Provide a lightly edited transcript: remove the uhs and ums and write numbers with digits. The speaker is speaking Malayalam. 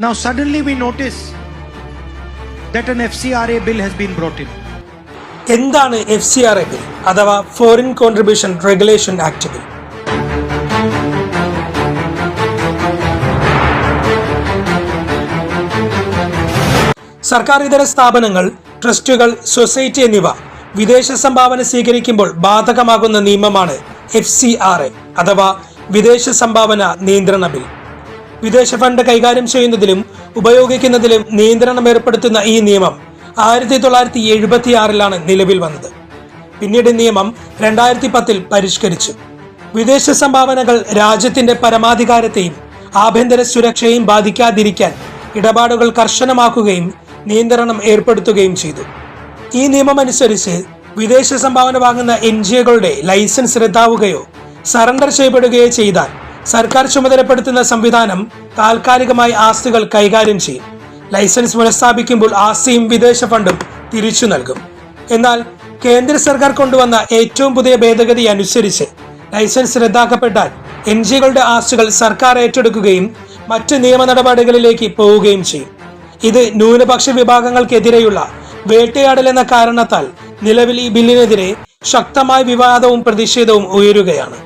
Now suddenly we notice that an FCRA bill has been brought in. എന്താണ് FCRA ബിൽ അഥവാ foreign contribution regulation act bill? സർക്കാർ ഇതര സ്ഥാപനങ്ങൾ, ട്രസ്റ്റുകൾ, സൊസൈറ്റി എന്നിവ വിദേശ സംഭാവന സ്വീകരിക്കുമ്പോൾ ബാധകമാകുന്ന നിയമമാണ് FCRA അഥവാ വിദേശ സംഭാവന നിയന്ത്രണ ബിൽ. വിദേശ ഫണ്ട് കൈകാര്യം ചെയ്യുന്നതിലും ഉപയോഗിക്കുന്നതിലും നിയന്ത്രണം ഏർപ്പെടുത്തുന്ന ഈ നിയമം 1976 നിലവിൽ വന്നത്. പിന്നീട് നിയമം 2010 പരിഷ്കരിച്ചു. വിദേശ സംഭാവനകൾ രാജ്യത്തിന്റെ പരമാധികാരത്തെയും ആഭ്യന്തര സുരക്ഷയെയും ബാധിക്കാതിരിക്കാൻ ഇടപാടുകൾ കർശനമാക്കുകയും നിയന്ത്രണം ഏർപ്പെടുത്തുകയും ചെയ്തു. ഈ നിയമം അനുസരിച്ച് വിദേശ സംഭാവന വാങ്ങുന്ന NGOകളുടെ ലൈസൻസ് റദ്ദാവുകയോ സറണ്ടർ ചെയ്യപ്പെടുകയോ ചെയ്താൽ സർക്കാർ ചുമതലപ്പെടുത്തുന്ന സംവിധാനം താൽക്കാലികമായി ആസ്തികൾ കൈകാര്യം ചെയ്യും. ലൈസൻസ് പുനഃസ്ഥാപിക്കുമ്പോൾ ആസ്തിയും വിദേശ ഫണ്ടും തിരിച്ചു നൽകും. എന്നാൽ കേന്ദ്ര സർക്കാർ കൊണ്ടുവന്ന ഏറ്റവും പുതിയ ഭേദഗതി അനുസരിച്ച് ലൈസൻസ് റദ്ദാക്കപ്പെട്ടാൽ NGOകളുടെ ആസ്തികൾ സർക്കാർ ഏറ്റെടുക്കുകയും മറ്റ് നിയമ നടപടികളിലേക്ക് പോവുകയും ചെയ്യും. ഇത് ന്യൂനപക്ഷ വിഭാഗങ്ങൾക്കെതിരെയുള്ള വേട്ടയാടൽ എന്ന കാരണത്താൽ നിലവിൽ ഈ ബില്ലിനെതിരെ ശക്തമായ വിവാദവും പ്രതിഷേധവും ഉയരുകയാണ്.